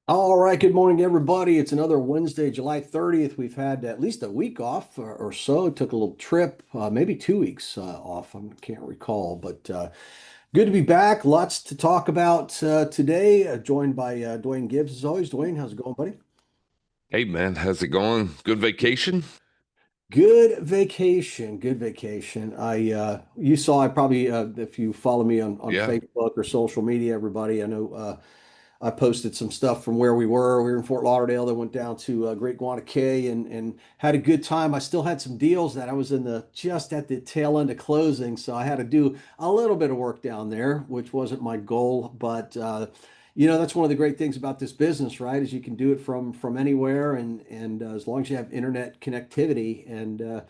All right, good morning, everybody. It's another Wednesday, July 30th. We've had at least a week off or so. Took a little trip, maybe 2 weeks off. I can't recall, but good to be back. Lots to talk about today. Joined by Dwayne Gibbs as always. Dwayne, how's it going, buddy? Hey man, how's it going? Good vacation? Good vacation, good vacation. You saw, I probably, if you follow me on Yeah. Facebook or social media, everybody, I know I posted some stuff from where we were. We were in Fort Lauderdale, then went down to Great Guana Cay and had a good time. I still had some deals that I was in the just at the tail end of closing, so I had to do a little bit of work down there, which wasn't my goal, but that's one of the great things about this business, right? Is you can do it from anywhere, and as long as you have internet connectivity and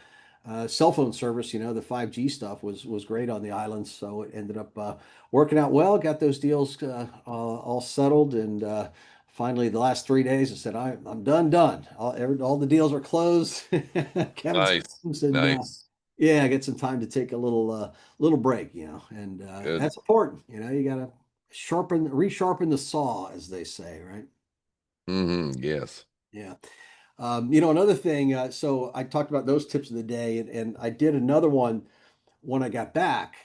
cell phone service, the 5G stuff was great on the islands, so it ended up working out well. Got those deals all settled, and finally, the last 3 days, I said, I'm done. All the deals are closed. Kevin Nice. said, Nice. yeah, get some time to take a little break, and Good. that's important. You got to resharpen the saw, as they say, right? Yes. Yeah. Another thing, so I talked about those tips of the day, and I did another one when I got back.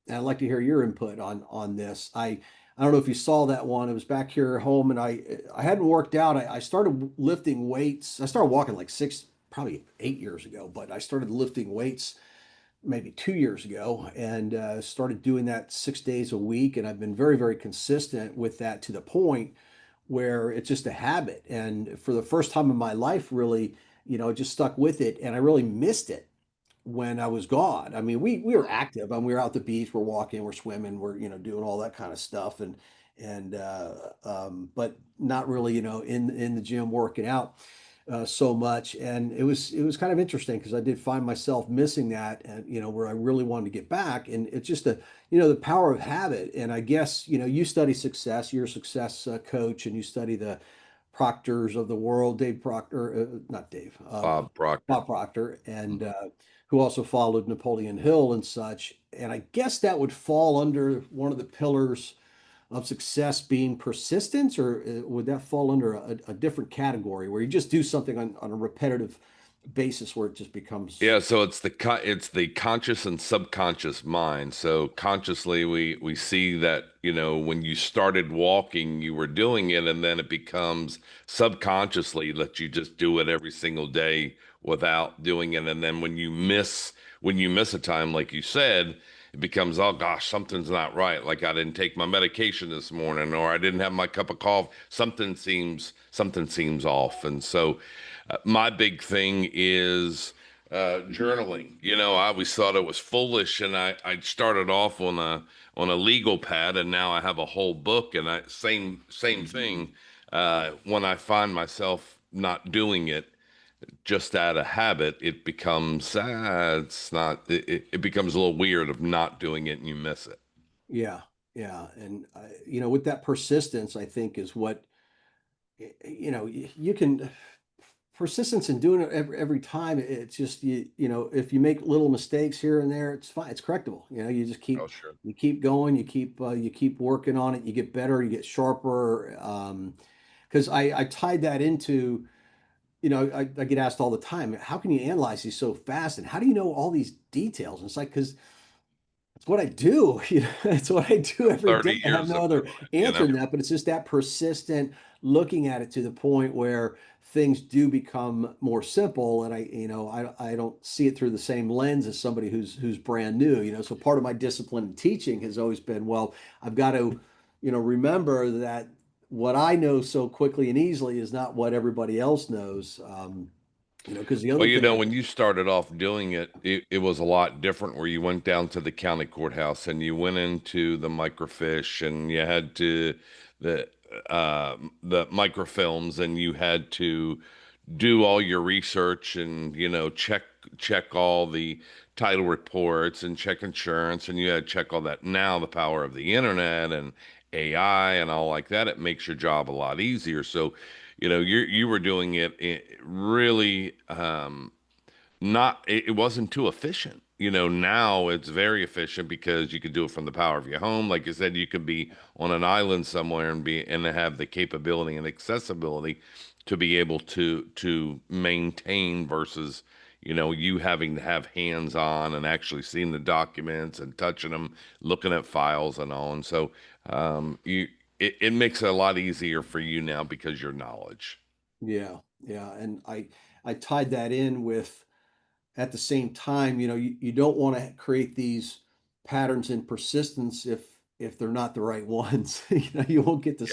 And I'd like to hear your input on this. I don't know if you saw that one. It was back here at home, and I hadn't worked out. I started lifting weights. I started walking like probably 8 years ago, but I started lifting weights maybe 2 years ago, and started doing that 6 days a week. And I've been very, very consistent with that to the point where it's just a habit. And for the first time in my life, really, just stuck with it, and I really missed it when I was gone. I mean, we were active. I mean, we were out the beach, we're walking, we're swimming, we're doing all that kind of stuff, and but not really in the gym working out so much. And it was kind of interesting because I did find myself missing that, and where I really wanted to get back. And it's just the power of habit. And I guess you study success, you're a success coach, and you study the Proctors of the world, Dave Proctor, not Dave, Bob Proctor. Bob Proctor, and who also followed Napoleon Hill and such. And I guess that would fall under one of the pillars of success being persistence, or would that fall under a different category where you just do something on a repetitive basis where it just becomes, Yeah, so it's the conscious and subconscious mind. So consciously we see that, when you started walking, you were doing it, and then it becomes subconsciously that you just do it every single day without doing it. And then when you miss a time, like you said, it becomes, oh gosh, something's not right. Like I didn't take my medication this morning, or I didn't have my cup of coffee. Something seems off. And so my big thing is journaling. I always thought it was foolish, and I started off on a legal pad, and now I have a whole book. And I same thing. When I find myself not doing it just out of habit, it becomes it's not. It becomes a little weird of not doing it, and you miss it. yeah, yeah. And with that persistence, I think is what you can persistence in doing it every time. It's just if you make little mistakes here and there, it's fine, it's correctable. You just Oh, keep sure. you keep going, you keep working on it, you get better, you get sharper. Because I tied that into, I get asked all the time, how can you analyze these so fast, and how do you know all these details? And it's like, because it's what I do. It's what I do every day. 30 I have years no of other doing it. answer than that, but it's just that persistent looking at it to the point where things do become more simple. And I don't see it through the same lens as somebody who's brand new. So part of my discipline in teaching has always been, well, I've got to, remember that what I know so quickly and easily is not what everybody else knows. Because the Well, other thing, when you started off doing it was a lot different where you went down to the county courthouse and you went into the microfiche and you had to the the microfilms, and you had to do all your research and check all the title reports and check insurance, and you had to check all that. Now the power of the internet and AI and all like that, it makes your job a lot easier. So you were doing it really not it wasn't too efficient. now it's very efficient because you can do it from the power of your home. Like I said, you could be on an island somewhere and have the capability and accessibility to be able to maintain versus, you having to have hands on and actually seeing the documents and touching them, looking at files and all. And so it makes it a lot easier for you now because your knowledge. Yeah, yeah. And I tied that in with, at the same time, you don't want to create these patterns in persistence if they're not the right ones. You won't get the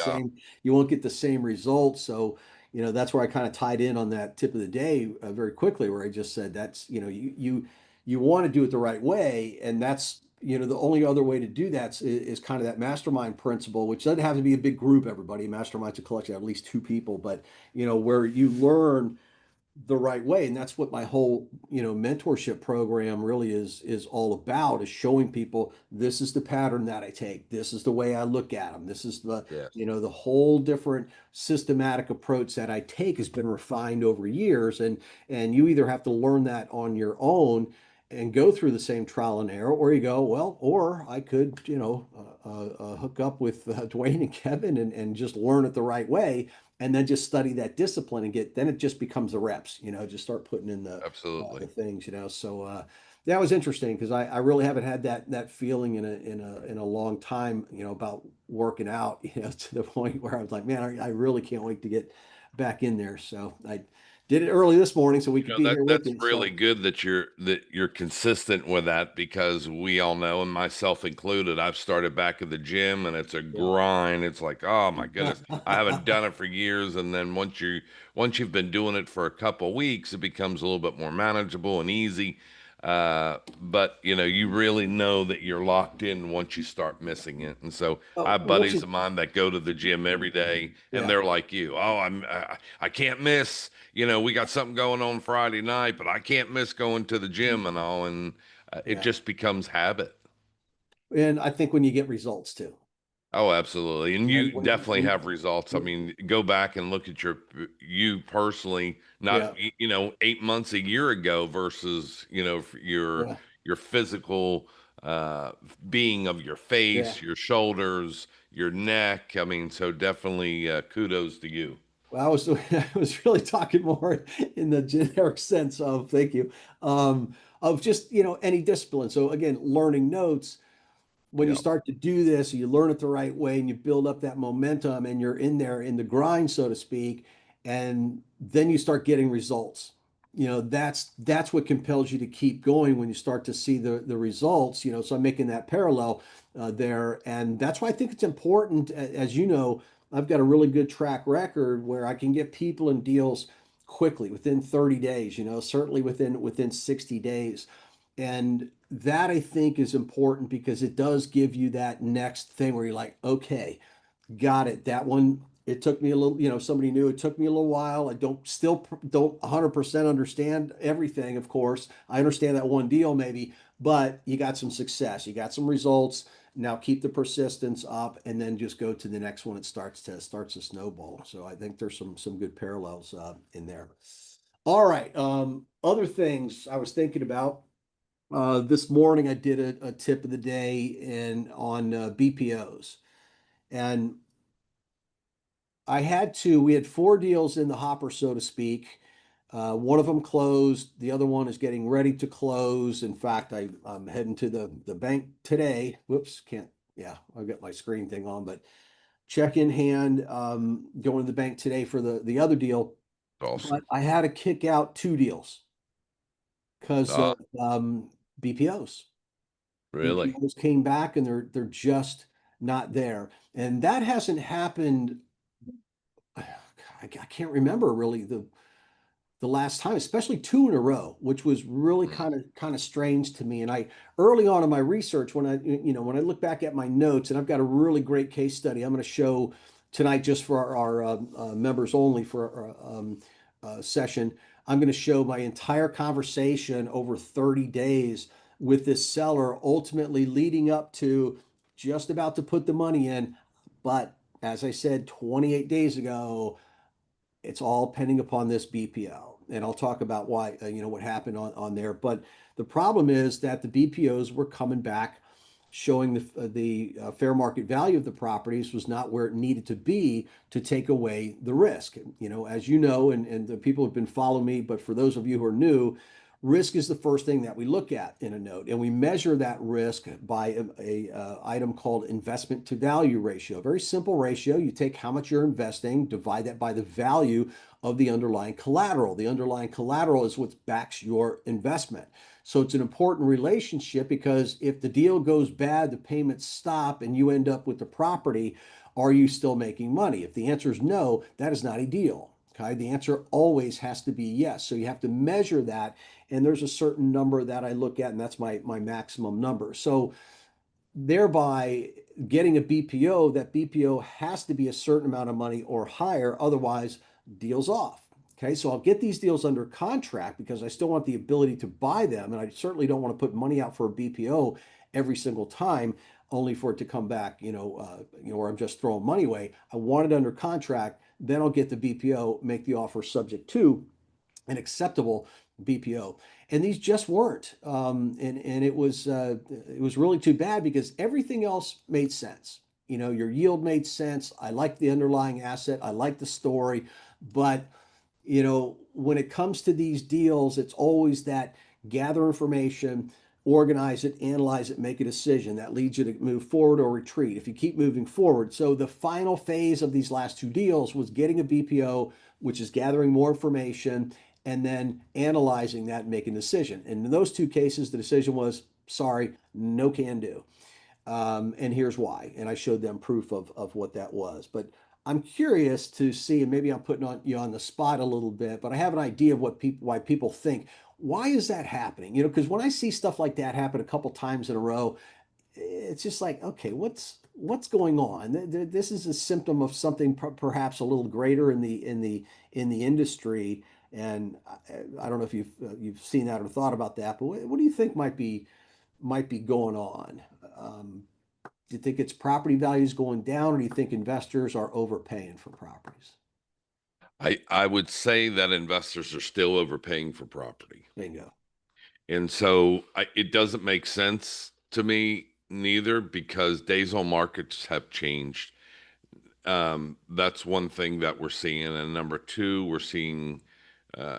Yeah, same results. So, that's where I kind of tied in on that tip of the day very quickly, where I just said that's, you want to do it the right way, and that's, the only other way to do that is kind of that mastermind principle, which doesn't have to be a big group, everybody. Mastermind's a collection of at least two people, but where you learn the right way. And that's what my whole mentorship program really is all about, is showing people this is the pattern that I take, this is the way I look at them, this is the yes, the whole different systematic approach that I take has been refined over years. And you either have to learn that on your own and go through the same trial and error, or you go, well, or I could hook up with Dwayne and Kevin and just learn it the right way, and then just study that discipline and then it just becomes the reps, just start putting in absolutely. the things, so that was interesting, because I really haven't had that feeling in a long time, about working out, to the point where I was like, man, I really can't wait to get back in there. So I did it early this morning so we could be That here with that's you. really So good that you're consistent with that because we all know, and myself included, I've started back at the gym and it's a yeah. grind. It's like, oh my goodness, I haven't done it for years. And then once you've been doing it for a couple weeks, it becomes a little bit more manageable and easy. But you really know that you're locked in once you start missing it. And so I Oh, have once buddies you, of mine that go to the gym every day, and yeah, they're like you. Oh, I can't miss. We got something going on Friday night, but I can't miss going to the gym and all. And it yeah. just becomes habit. And I think when you get results too, Oh, absolutely. And when you when, definitely when have results. I mean, go back and look at you personally, not, yeah, 8 months, a year ago versus, yeah, your physical uh being of your yeah. face, your shoulders, your neck. I mean, so definitely kudos to you. Well, I was I was really talking more in the generic sense of, thank you, of just any discipline. So again, learning notes, when you Yeah. start to do this, you learn it the right way and you build up that momentum and you're in there in the grind, so to speak, and then you start getting results. That's what compels you to keep going when you start to see the results. So I'm making that parallel there, and that's why I think it's important. As you know, I've got a really good track record where I can get people in deals quickly within 30 days. Certainly within 60 days. And that I think is important because it does give you that next thing where you're like, okay, got it. That one, it took me a little, somebody knew it took me a little while. I don't 100% understand everything, of course. I understand that one deal maybe, but you got some success, you got some results. Now keep the persistence up and then just go to the next one. It starts to snowball. So I think there's some good parallels in there. All right. Other things I was thinking about. This morning I did a tip of the day on BPOs, and we had four deals in the hopper, so to speak. One of them closed. The other one is getting ready to close. In fact, I'm heading to the bank today. Whoops, can't, yeah, I've got my screen thing on, but check in hand, going to the bank today for the other deal. But Awesome. I had to kick out two deals because Ah, of BPOs. really? BPOs came back and they're just not there. And that hasn't happened. I can't remember really the last time, especially two in a row, which was really Mm, kind of strange to me. And I early on in my research, when I look back at my notes, and I've got a really great case study I'm going to show tonight just for our members only for our session. I'm going to show my entire conversation over 30 days with this seller, ultimately leading up to just about to put the money in. But as I said 28 days ago, it's all pending upon this BPO. and I'll talk about why, what happened on there. But the problem is that the BPOs were coming back showing the fair market value of the properties was not where it needed to be to take away the risk. As you know, and the people who've been following me, but for those of you who are new, risk is the first thing that we look at in a note, and we measure that risk by a item called investment to value ratio. A very simple ratio. You take how much you're investing, divide that by the value of the underlying collateral. The underlying collateral is what backs your investment. So it's an important relationship because if the deal goes bad, the payments stop, and you end up with the property, are you still making money? If the answer is no, that is not a deal. Okay. The answer always has to be yes. So you have to measure that. And there's a certain number that I look at, and that's my maximum number. So thereby getting a BPO, that BPO has to be a certain amount of money or higher, otherwise deals off. Okay, so I'll get these deals under contract because I still want the ability to buy them, and I certainly don't want to put money out for a BPO every single time, only for it to come back, where I'm just throwing money away. I want it under contract, then I'll get the BPO, make the offer subject to an acceptable BPO, and these just weren't. And it was really too bad because everything else made sense. Your yield made sense. I like the underlying asset. I like the story, but when it comes to these deals, it's always that gather information, organize it, analyze it, make a decision that leads you to move forward or retreat if you keep moving forward. So the final phase of these last two deals was getting a BPO, which is gathering more information and then analyzing that and making a decision. And in those two cases, the decision was sorry, no can do. And here's why. And I showed them proof of what that was. But I'm curious to see, and maybe I'm putting you on the spot a little bit, but I have an idea of why people think. Why is that happening? Because when I see stuff like that happen a couple times in a row, it's just like, okay, what's going on? This is a symptom of something perhaps a little greater in the industry. And I don't know if you've seen that or thought about that, but what do you think might be going on? Do you think it's property values going down, or do you think investors are overpaying for properties? I would say that investors are still overpaying for property. Bingo. And so it doesn't make sense to me neither because days on markets have changed. That's one thing that we're seeing. And number two, we're seeing,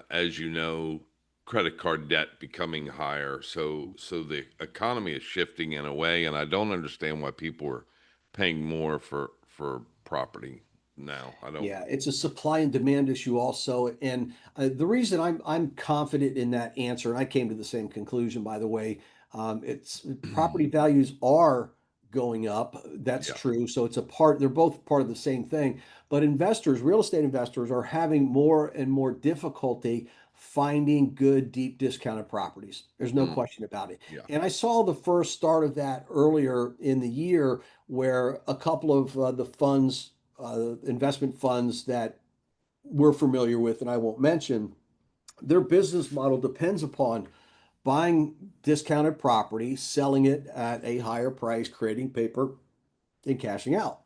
as you know, credit card debt becoming higher. So the economy is shifting in a way, and I don't understand why people are paying more for property now. I don't. Yeah, it's a supply and demand issue also. And the reason I'm confident in that answer, and I came to the same conclusion, by the way, it's property values are going up. That's Yeah. true. So they're both part of the same thing. But investors, real estate investors, are having more and more difficulty finding good, deep discounted properties. There's no Mm, question about it. yeah. And I saw the first start of that earlier in the year where a couple of the investment funds that we're familiar with, and I won't mention, their business model depends upon buying discounted property, selling it at a higher price, creating paper, and cashing out.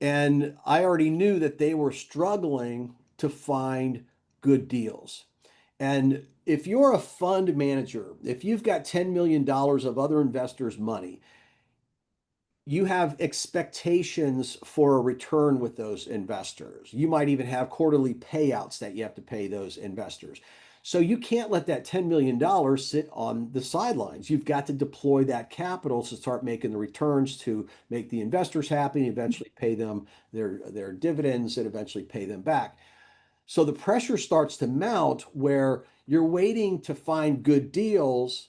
And I already knew that they were struggling to find good deals. And if you're a fund manager, if you've got $10 million of other investors' money, you have expectations for a return with those investors. You might even have quarterly payouts that you have to pay those investors. So you can't let that $10 million sit on the sidelines. You've got to deploy that capital to start making the returns to make the investors happy and eventually pay them their dividends and eventually pay them back. So the pressure starts to mount where you're waiting to find good deals,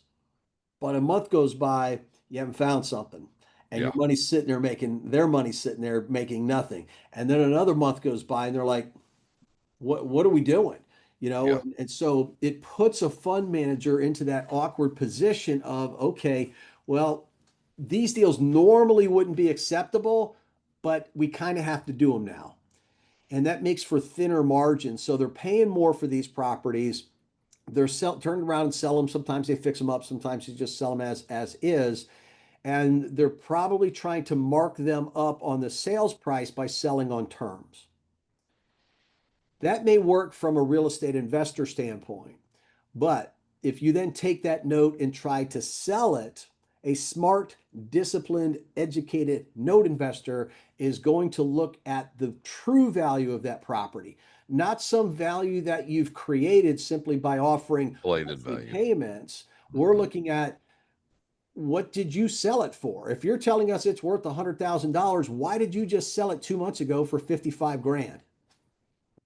but a month goes by, you haven't found something. And Yeah. your money's sitting there making their money sitting there making nothing. And then another month goes by and they're like, what are we doing? Yeah. And so it puts a fund manager into that awkward position of, okay, well, these deals normally wouldn't be acceptable, but we kind of have to do them now. And that makes for thinner margins. So they're paying more for these properties. They're turning around and sell them. Sometimes they fix them up. Sometimes they just sell them as is. And they're probably trying to mark them up on the sales price by selling on terms. That may work from a real estate investor standpoint, but if you then take that note and try to sell it, a smart, disciplined, educated note investor is going to look at the true value of that property, not some value that you've created simply by offering Bladed monthly value. payments. We're Hmm. looking at what did you sell it for? If you're telling us it's worth $100,000, why did you just sell it 2 months ago for 55 grand?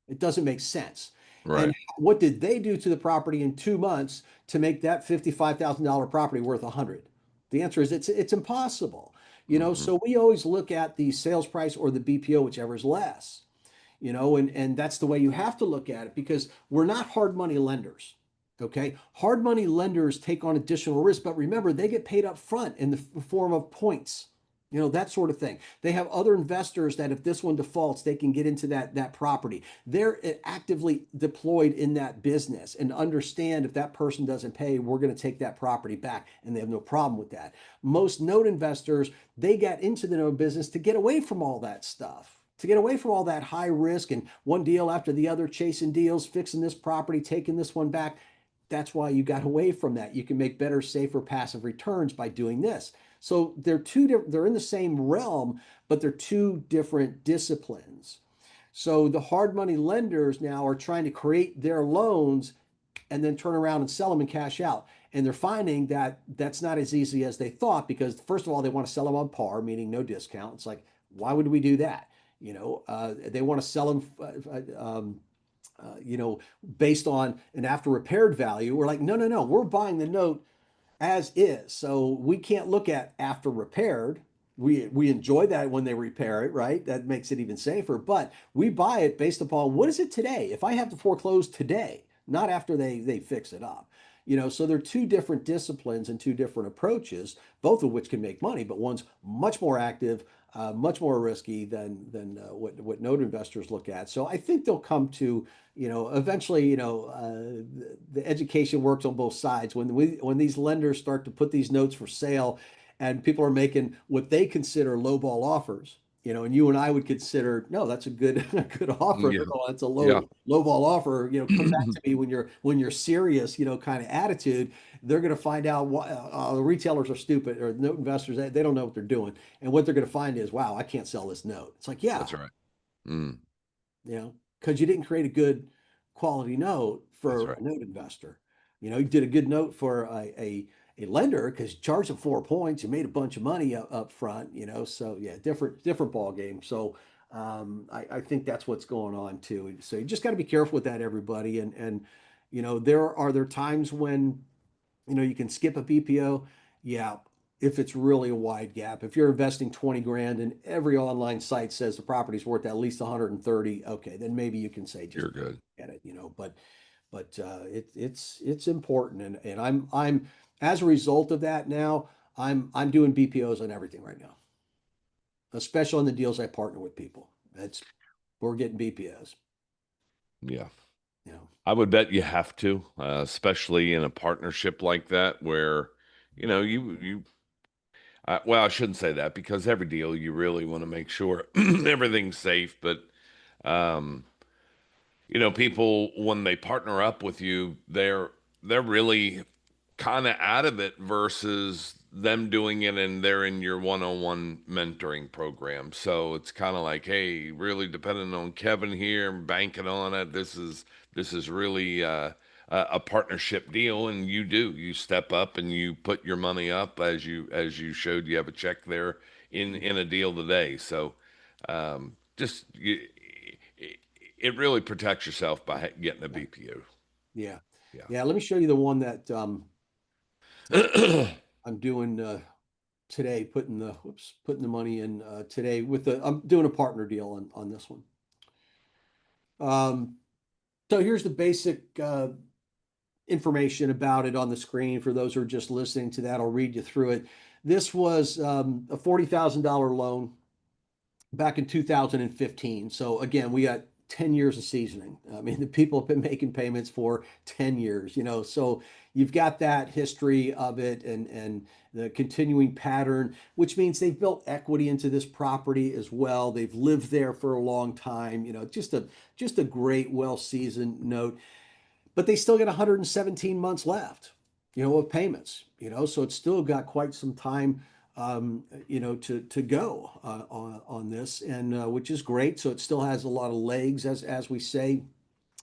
It doesn't make sense. And Right. what did they do to the property in 2 months to make that $55,000 property worth 100? The answer is it's impossible. Hmm. So we always look at the sales price or the BPO, whichever is less. And that's the way you have to look at it because we're not hard money lenders. Okay. Hard money lenders take on additional risk, but remember, they get paid up front in the form of points, that sort of thing. They have other investors that if this one defaults, they can get into that property. They're actively deployed in that business and understand if that person doesn't pay, we're going to take that property back, and they have no problem with that. Most note investors, they get into the note business to get away from all that stuff, to get away from all that high risk and one deal after the other, chasing deals, fixing this property, taking this one back. That's why you got away from that. You can make better, safer passive returns by doing this. So they're in the same realm, but they're two different disciplines. So the hard money lenders now are trying to create their loans and then turn around and sell them and cash out. And they're finding that that's not as easy as they thought because first of all, they want to sell them on par, meaning no discount. It's like, why would we do that? They want to sell them, based on an after repaired value. We're like, no, no, no, we're buying the note as is. So we can't look at after repaired. We enjoy that when they repair it, right? That makes it even safer. But we buy it based upon what is it today? If I have to foreclose today, not after they fix it up. So they're two different disciplines and two different approaches, both of which can make money, but one's much more active, much more risky than what note investors look at. So I think they'll come to eventually, the education works on both sides. When these lenders start to put these notes for sale, and people are making what they consider lowball offers, and you and I would consider, no, that's a good a good offer. Yeah. No, that's a Yeah. lowball offer. Come back to me when you're serious, kind of attitude. They're going to find out what the retailers are stupid or note investors. They don't know what they're doing, and what they're going to find is, wow, I can't sell this note. It's like, yeah, That's right. Mm, because you didn't create a good quality note that's for right. a note investor. You did a good note for a lender because you charged them 4 points. You made a bunch of money up front. So yeah, different ball game. So I think that's what's going on too. So you just got to be careful with that, everybody. And there times when you can skip a BPO. Yeah, if it's really a wide gap. If you're investing 20 grand and every online site says the property's worth at least 130, okay, then maybe you can say just You're good. get it, but it's important, and I'm as a result of that now, I'm doing BPOs on everything right now, especially on the deals I partner with people. That's We're getting BPOs, Yeah. you know. I would bet you have to, especially in a partnership like that where, well, I shouldn't say that because every deal you really want to make sure everything's safe. But, um, people when they partner up with you, they're really kind of out of it versus them doing it and they're in your one-on-one mentoring program. So it's kind of like, hey, really depending on Kevin here and banking on it. This is really a partnership deal, and you step up and you put your money up as you showed. You have a check there in a deal today. So just it really protects yourself by getting a Yeah, BPO. yeah, Yeah. yeah. Let me show you the one that I'm doing today, putting the money in today I'm doing a partner deal on this one. Um, so here's the basic information about it on the screen for those who are just listening to that. I'll read you through it. This was a $40,000 loan back in 2015. So again, we got 10 years of seasoning. I mean, the people have been making payments for 10 years, so you've got that history of it and the continuing pattern, which means they've built equity into this property as well. They've lived there for a long time, just a great, well-seasoned note, but they still got 117 months left, of payments, so it's still got quite some time, to go on this, and which is great. So it still has a lot of legs, as we say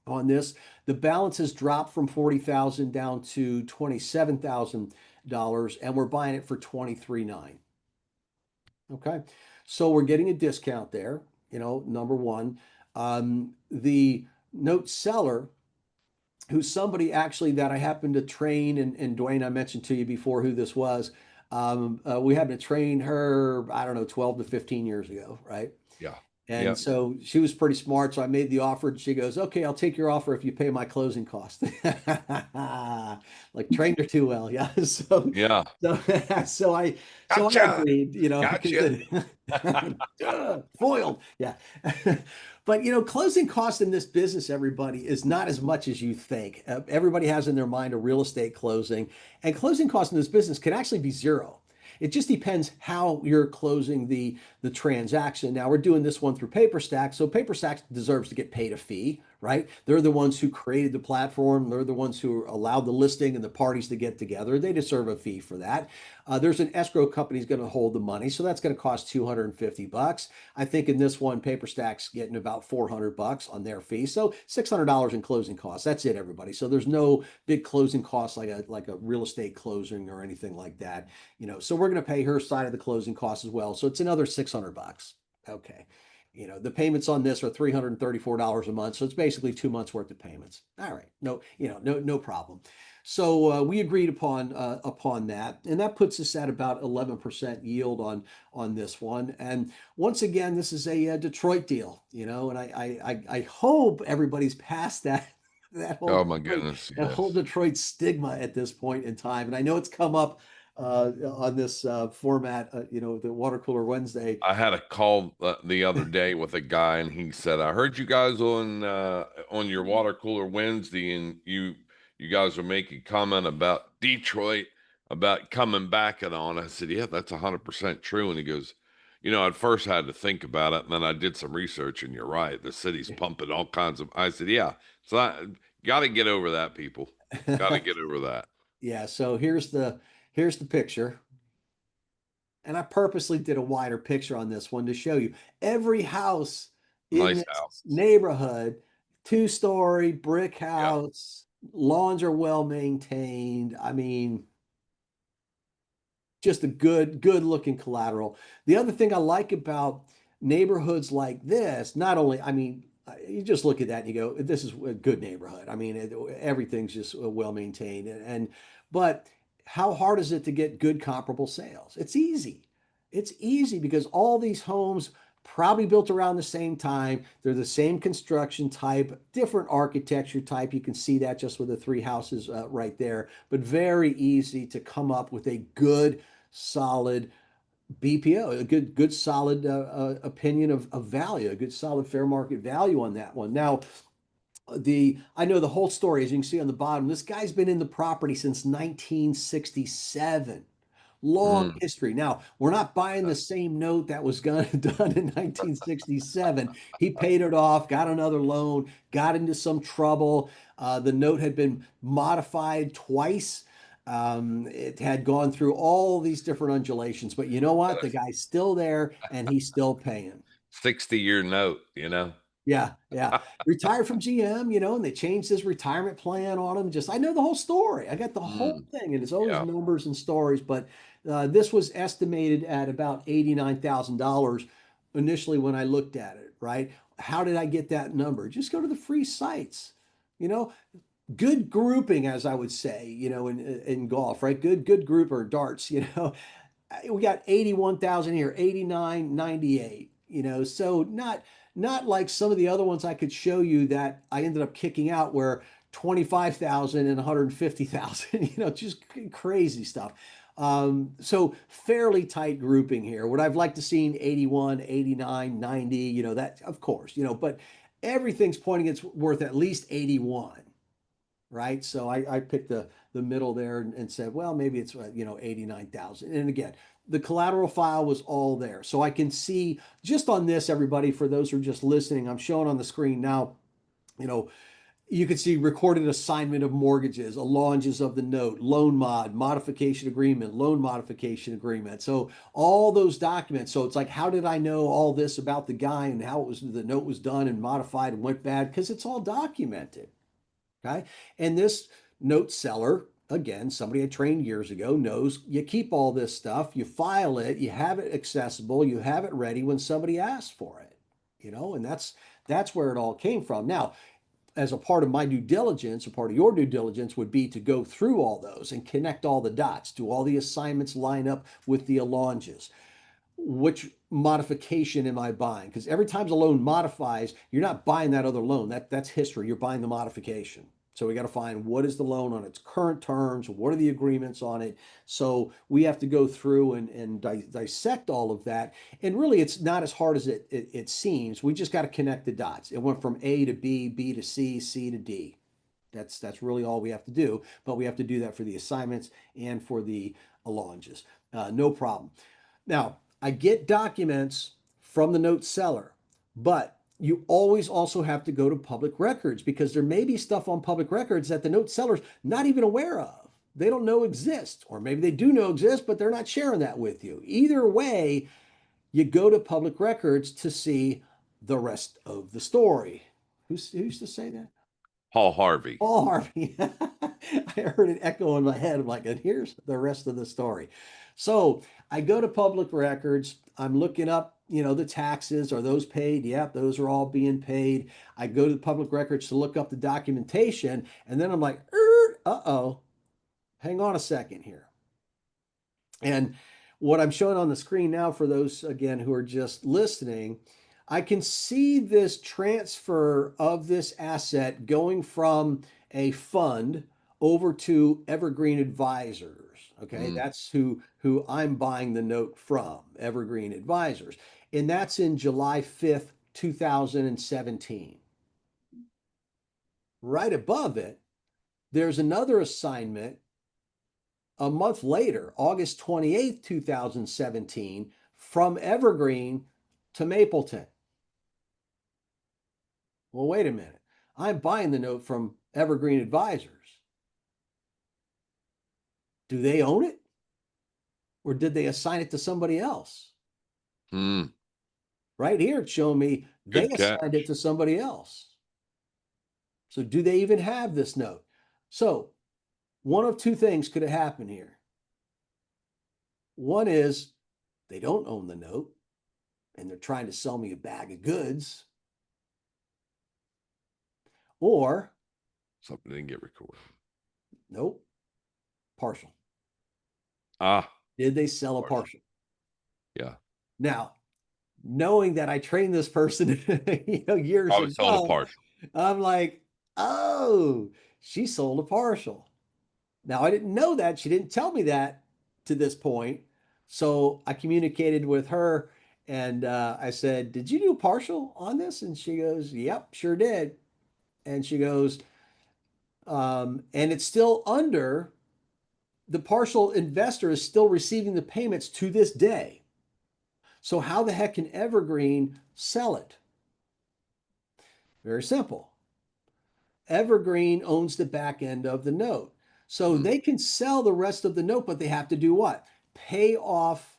on this. The balance has dropped from 40,000 down to $27,000, and we're buying it for 23.9. Okay, so we're getting a discount there. Number one, the note seller, who's somebody actually that I happened to train, and Dwayne, I mentioned to you before who this was. We happened to train her, I don't know, 12 to 15 years ago, right? Yeah. And Yep. so she was pretty smart. So I made the offer, and she goes, "Okay, I'll take your offer if you pay my closing cost." Like trained her too well, yeah. So, Yeah. so, so I Gotcha. agreed, because Gotcha. it foiled, yeah. But closing costs in this business, everybody, is not as much as you think. Everybody has in their mind a real estate closing, and closing costs in this business can actually be zero. It just depends how you're closing the transaction. Now we're doing this one through PaperStack, so PaperStack deserves to get paid a fee, right? They're the ones who created the platform. They're the ones who allowed the listing and the parties to get together. They deserve a fee for that. There's an escrow company who's going to hold the money, so that's going to cost $250. I think in this one, PaperStack's getting about $400 on their fee, so $600 in closing costs. That's it, everybody. So there's no big closing costs like a real estate closing or anything like that. So we're going to pay her side of the closing costs as well. So it's another $600. Okay. The payments on this are $334 a month. So it's basically 2 months worth of payments. All right. No, no problem. So we agreed upon that, and that puts us at about 11% yield on this one. And once again, this is a, Detroit deal, and I hope everybody's past that whole Oh my Detroit, goodness. that whole Yes. Detroit stigma at this point in time. And I know it's come up on this format, the Water Cooler Wednesday. I had a call the other day with a guy, and he said, "I heard you guys on your water cooler Wednesday, and you guys are making comment about Detroit about coming back and on." I said, "Yeah, that's 100% true." And he goes, at first I had to think about it, and then I did some research, and you're right, the city's pumping all kinds of." I said, "Yeah, so I got to get over that, people. Got to get over that." Yeah, so here's the picture. And I purposely did a wider picture on this one to show you every house in Nice this house. neighborhood, two-story brick Yeah. house, lawns are well maintained. I mean, just a good looking collateral. The other thing I like about neighborhoods like this, not only, I mean, you just look at that and you go, this is a good neighborhood. I mean, everything's just well maintained, but how hard is it to get good comparable sales? It's easy. It's easy because all these homes probably built around the same time. They're the same construction type, different architecture type. You can see that just with the three houses right there, but very easy to come up with a good, solid BPO, a good solid opinion of value, a good solid fair market value on that one. Now, I know the whole story, as you can see on the bottom. This guy's been in the property since 1967. Long Mm. history. Now, we're not buying the same note that was done in 1967. He paid it off, got another loan, got into some trouble. The note had been modified twice. It had gone through all these different undulations, but you know what? The guy's still there and he's still paying. 60-year note, Yeah, yeah. Retired from GM, and they changed his retirement plan on him. Just, I know the whole story. I got the whole Mm, thing, and it's always yeah. numbers and stories. But this was estimated at about $89,000 initially when I looked at it, right? How did I get that number? Just go to the free sites. You know, good grouping, as I would say, in golf, right? Good group or darts, we got 81,000 here, 89, 98, so not like some of the other ones I could show you that I ended up kicking out where 25,000 and 150,000, just crazy stuff. So fairly tight grouping here. Would I've liked to seen 81, 89, 90, that of course, but everything's pointing it's worth at least 81, right? So I picked the middle there and said, well, maybe it's 89,000. And again, the collateral file was all there. So I can see just on this, everybody, for those who are just listening, I'm showing on the screen now, you know, you can see recorded assignment of mortgages, allonges of the note, loan mod, modification agreement, loan modification agreement. So all those documents. So it's like, how did I know all this about the guy and how it was the note was done and modified and went bad? Because it's all documented. Okay. And this note seller, again, somebody I trained years ago, knows you keep all this stuff, you file it, you have it accessible, you have it ready when somebody asks for it, and that's where it all came from. Now, as a part of my due diligence, a part of your due diligence would be to go through all those and connect all the dots. Do all the assignments line up with the allonges? Which modification am I buying? Because every time a loan modifies, you're not buying that other loan. That's history. You're buying the modification. So we got to find what is the loan on its current terms, what are the agreements on it. So we have to go through and dissect all of that. And really, it's not as hard as it seems. We just got to connect the dots. It went from A to B, B to C, C to D. That's really all we have to do. But we have to do that for the assignments and for the allonges. No problem. Now, I get documents from the note seller, but you always also have to go to public records because there may be stuff on public records that the note seller's not even aware of. They don't know exists, or maybe they do know exists, but they're not sharing that with you. Either way, you go to public records to see the rest of the story. Who used to say that? Paul Harvey. Oh, Harvey. I heard it echo in my head. I'm like, and here's the rest of the story. So I go to public records. I'm looking up, the taxes. Are those paid? Yep, those are all being paid. I go to the public records to look up the documentation. And then I'm like, uh-oh, hang on a second here. And what I'm showing on the screen now for those, again, who are just listening, I can see this transfer of this asset going from a fund over to Evergreen Advisors. Okay, Mm. that's who I'm buying the note from, Evergreen Advisors. And that's in July 5th, 2017. Right above it, there's another assignment a month later, August 28th, 2017, from Evergreen to Mapleton. Well, wait a minute. I'm buying the note from Evergreen Advisors. Do they own it? Or did they assign it to somebody else? Mm. Right here, it's showing me they Good assigned it catch. to somebody else. So do they even have this note? So one of two things could have happened here. One is they don't own the note and they're trying to sell me a bag of goods. Or, Something didn't get recorded. nope, partial. Ah, Did they sell a partial. partial? Yeah. Now, knowing that I trained this person, years Probably sold a ago, partial. I'm like, oh, she sold a partial. Now, I didn't know that. She didn't tell me that to this point. So I communicated with her and I said, did you do a partial on this? And she goes, yep, sure did. And she goes, and it's still under the partial investor is still receiving the payments to this day. So how the heck can Evergreen sell it? Very simple. Evergreen owns the back end of the note. So Mm. they can sell the rest of the note, but they have to do what? Pay off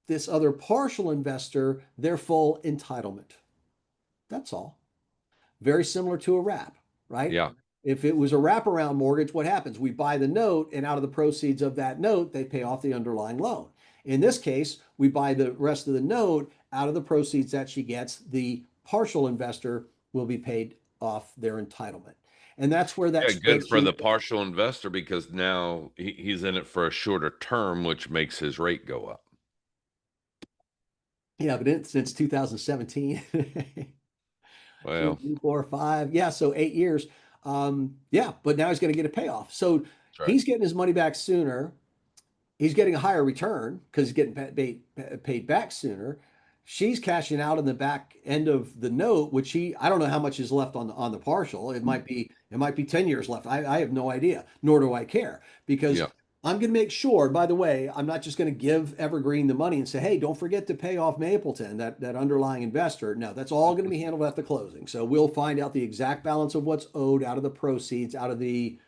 this other partial investor their full entitlement. That's all. Very similar to a wrap, right? Yeah. If it was a wraparound mortgage, what happens? We buy the note, and out of the proceeds of that note, they pay off the underlying loan. In this case, we buy the rest of the note. Out of the proceeds that she gets, the partial investor will be paid off their entitlement. And that's where that Yeah, good for the spreadsheet. partial investor because now he's in it for a shorter term, which makes his rate go up. Yeah, but since 2017, two, Well, three, 4, 5. Yeah, so 8 years. Yeah, but now he's going to get a payoff. So that's right. he's getting his money back sooner. He's getting a higher return because he's getting paid back sooner. she's cashing out in the back end of the note, which I don't know how much is left on the partial. It might be 10 years left. I have no idea, nor do I care because Yeah. I'm going to make sure, by the way, I'm not just going to give Evergreen the money and say, hey, don't forget to pay off Mapleton, that underlying investor. No, that's all going to be handled at the closing. So we'll find out the exact balance of what's owed out of the proceeds, out of the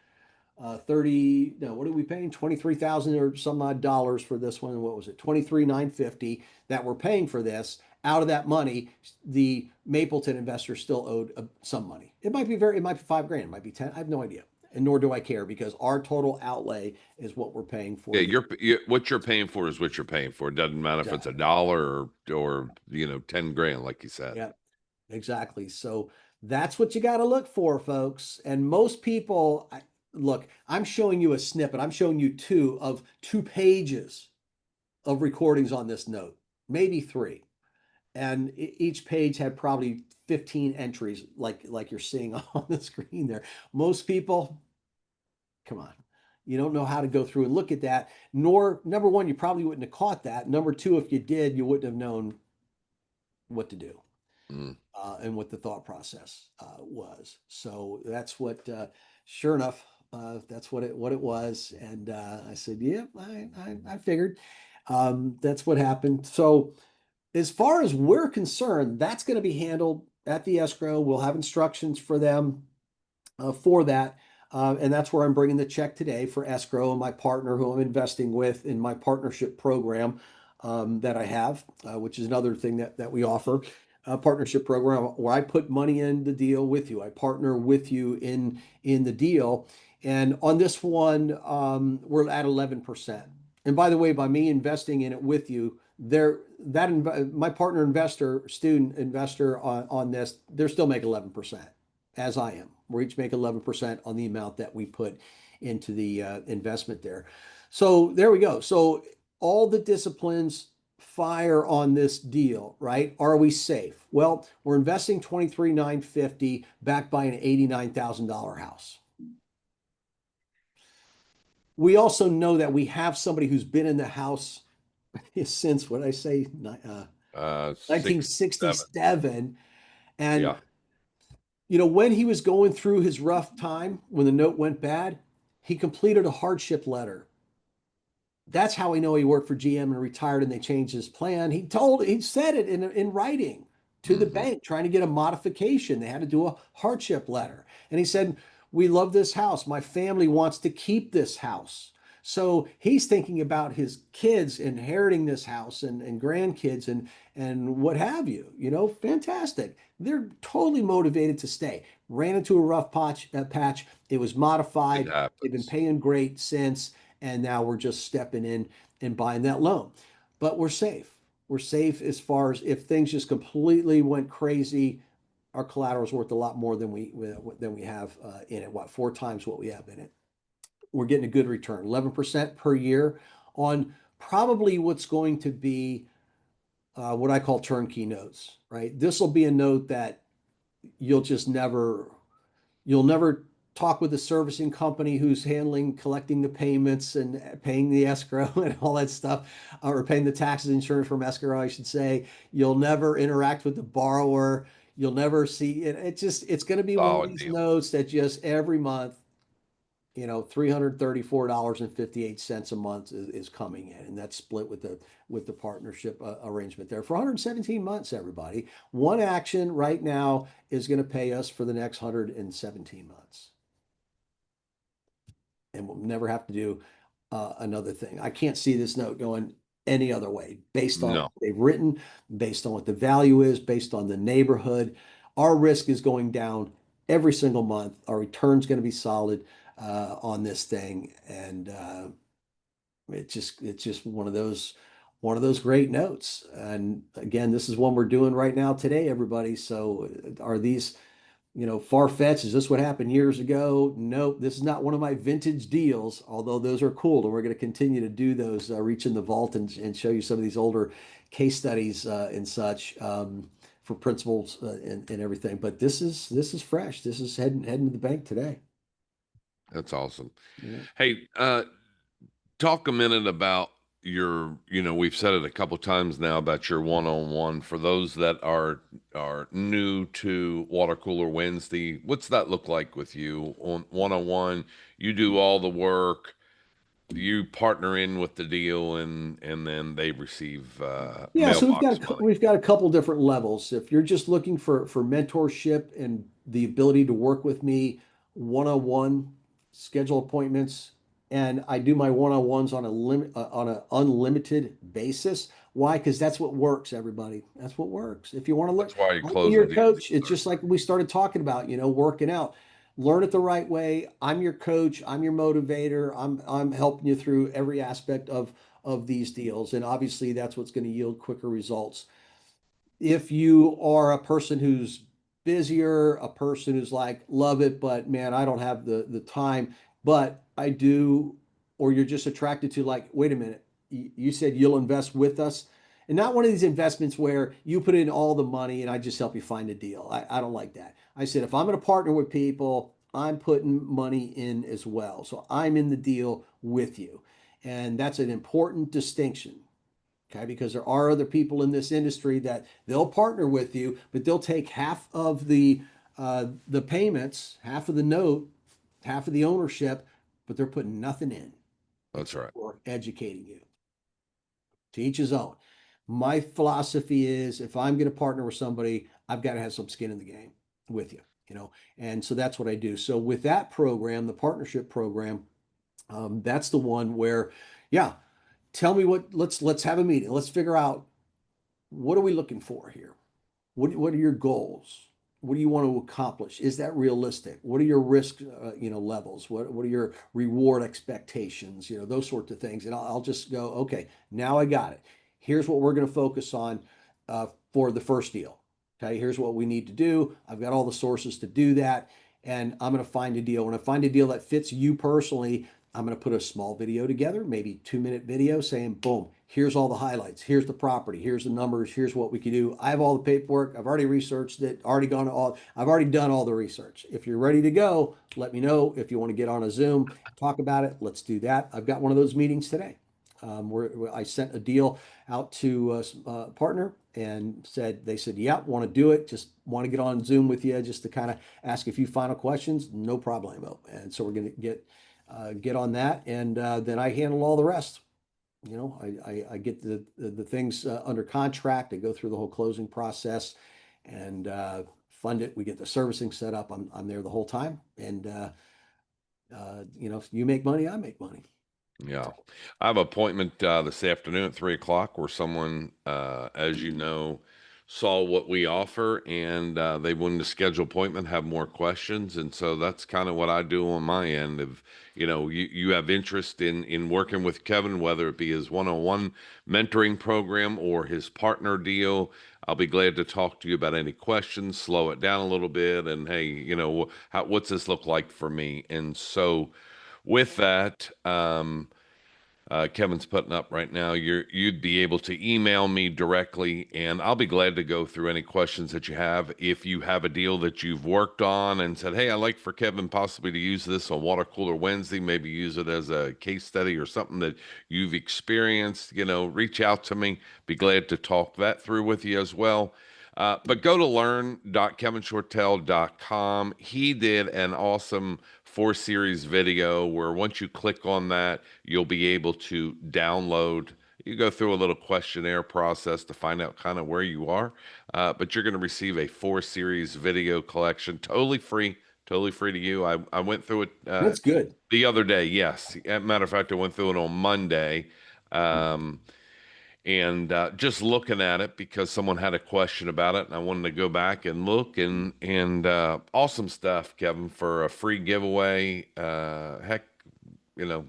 30, no, what are we paying? 23,000 or some odd dollars for this one. What was it? 23,950 that we're paying for this. Out of that money, the Mapleton investor still owed some money. It might be 5 grand, it might be 10. I have no idea. And nor do I care because our total outlay is what we're paying for Yeah, the what you're paying for is what you're paying for. It doesn't matter if it's a exactly. dollar or 10 grand, like you said. Yeah, exactly. So that's what you got to look for, folks. And most people, look, I'm showing you a snippet. I'm showing you of 2 pages of recordings on this note, maybe three. And each page had probably 15 entries like you're seeing on the screen there. Most people, come on. You don't know how to go through and look at that. Nor, number one, you probably wouldn't have caught that. Number two, if you did, you wouldn't have known what to do Mm. and what the thought process was. So that's sure enough, that's what it was. And I said, yeah, I figured that's what happened. So as far as we're concerned, that's going to be handled at the escrow. We'll have instructions for them for that. And that's where I'm bringing the check today for escrow and my partner who I'm investing with in my partnership program that I have, which is another thing that we offer. A partnership program where I put money in the deal with you. I partner with you in the deal. And on this one, we're at 11%. And by the way, by me investing in it with you, my partner investor, student investor on this, they're still making 11%, as I am. We each make 11% on the amount that we put into the investment there. So there we go. So all the disciplines fire on this deal, right? Are we safe? Well, we're investing 23,950 backed by an $89,000 house. We also know that we have somebody who's been in the house since what I say, 67. 1967. And, Yeah. when he was going through his rough time, when the note went bad, he completed a hardship letter. That's how we know he worked for GM and retired and they changed his plan. He said it in writing to the Hmm. bank, trying to get a modification. They had to do a hardship letter. And he said, we love this house. My family wants to keep this house. So he's thinking about his kids inheriting this house and grandkids and what have you. Fantastic. They're totally motivated to stay. Ran into a rough patch. It was It modified. They've been happens. paying great since, and now we're just stepping in and buying that loan. But we're safe. We're safe as far as if things just completely went crazy, our collateral is worth a lot more than we have in it. What, 4 times what we have in it? We're getting a good return, 11% per year on probably what's going to be what I call turnkey notes, right? This will be a note that you'll just never You'll never talk with the servicing company who's collecting the payments and paying the escrow and all that stuff, or paying the taxes, insurance from escrow, I should say. You'll never interact with the borrower. You'll never see it. It's going to be one of Solid these deal. notes that just every month, $334.58 a month is coming in, and that's split with the partnership arrangement there for 117 months, everybody. One action right now is going to pay us for the next 117 months, and we'll never have to do another thing. I can't see this note going any other way based on No. what they've written, based on what the value is, based on the neighborhood. Our risk is going down every single month. Our return's going to be solid on this thing, and it's just one of those great notes. And again, this is one we're doing right now today, everybody. So are these far-fetched? Is this what happened years ago? Nope, this is not one of my vintage deals, although those are cool. And we're going to continue to do those, reach in the vault and show you some of these older case studies and such for principals and everything. But this is fresh. This is heading to the bank today. That's awesome. Yeah. Hey, talk a minute about we've said it a couple times now about your one-on-one. For those that are new to Water Cooler Wednesday, what's that look like with you on one-on-one? You do all the work, you partner in with the deal, and then they receive Yeah, so mailbox money. we've got a couple different levels. If you're just looking for mentorship and the ability to work with me one-on-one, schedule appointments, and I do my one-on-ones on a limit on an unlimited basis. Why? Because that's what works, everybody. That's what works. If you want to look, That's why you're I'll be your closing deals coach. even It's just faster. like we started talking about, working out. Learn it the right way. I'm your coach. I'm your motivator. I'm helping you through every aspect of these deals. And obviously, that's what's going to yield quicker results. If you are a person who's busier, a person who's like, love it, but man, I don't have the time, but I do, or you're just attracted to like, wait a minute, you said you'll invest with us. And not one of these investments where you put in all the money and I just help you find a deal. I don't like that. I said, if I'm going to partner with people, I'm putting money in as well. So I'm in the deal with you. And that's an important distinction. Okay, because there are other people in this industry that they'll partner with you, but they'll take half of the payments, half of the note, half of the ownership, but they're putting nothing in That's except right. for educating you. To each his own. My philosophy is if I'm going to partner with somebody, I've got to have some skin in the game with you. And so that's what I do. So with that program, the partnership program, that's the one where, yeah, tell me let's have a meeting. Let's figure out what are we looking for here? What are your goals? What do you want to accomplish? Is that realistic? What are your risk, levels? What are your reward expectations? Those sorts of things. And I'll just go, okay, now I got it. Here's what we're going to focus on for the first deal. Okay, here's what we need to do. I've got all the sources to do that, and I'm going to find a deal. When I find a deal that fits you personally, I'm going to put a small video together, maybe 2-minute video saying, boom, here's all the highlights. Here's the property. Here's the numbers. Here's what we can do. I have all the paperwork. I've already researched it, I've already done all the research. If you're ready to go, let me know. If you want to get on a Zoom, talk about it, let's do that. I've got one of those meetings today. Where I sent a deal out to a partner and they said, yeah, want to do it. Just want to get on Zoom with you just to kind of ask a few final questions. No problemo. And so we're going to get on that. And then I handle all the rest. I get the things under contract. I go through the whole closing process and fund it. We get the servicing set up. I'm there the whole time. And, if you make money, I make money. Yeah. I have an appointment this afternoon at 3 o'clock where someone, as you know, saw what we offer and they wanted to schedule appointment, have more questions. And so that's kind of what I do on my end of, you have interest in working with Kevin, whether it be his one-on-one mentoring program or his partner deal. I'll be glad to talk to you about any questions, slow it down a little bit, and hey, what's this look like for me? And so with that, Kevin's putting up right now, you'd be able to email me directly, and I'll be glad to go through any questions that you have. If you have a deal that you've worked on and said, "Hey, I'd like for Kevin possibly to use this on Water Cooler Wednesday, maybe use it as a case study or something that you've experienced," reach out to me. Be glad to talk that through with you as well. But go to learn.kevinshortell.com. He did an awesome 4 series video where once you click on that, you'll be able to download. You go through a little questionnaire process to find out kind of where you are, but you're going to receive a 4 series video collection, totally free to you. I went through it That's good. the other day. Yes, as a matter of fact, I went through it on Monday. Um, and just looking at it because someone had a question about it and I wanted to go back and look and awesome stuff, Kevin, for a free giveaway. Heck, you know,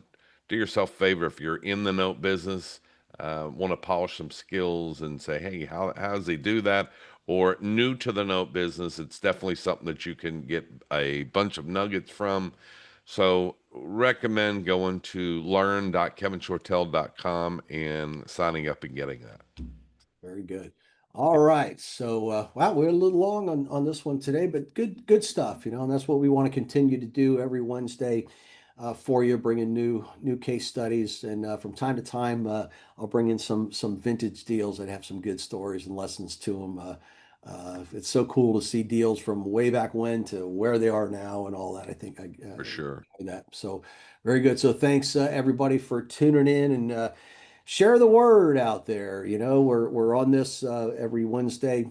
do yourself a favor if you're in the note business, want to polish some skills and say, hey, how does he do that? Or new to the note business, it's definitely something that you can get a bunch of nuggets from. So recommend going to learn.kevinshortell.com and signing up and getting that. Very good. All right. So, wow, we're a little long on this one today, but good stuff, and that's what we want to continue to do every Wednesday. for you, bringing new case studies, and from time to time, I'll bring in some vintage deals that have some good stories and lessons to them. It's so cool to see deals from way back when to where they are now and all that. I think I For sure. enjoy that. So very good. So thanks everybody for tuning in and share the word out there. You know, we're on this every Wednesday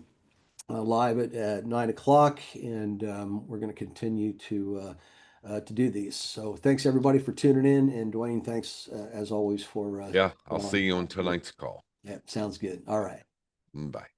live at 9 o'clock, and we're going to continue to do these. So thanks everybody for tuning in, and Dwayne, thanks as always for Yeah, I'll on. see you on tonight's call. Yeah, sounds good. All right. Bye.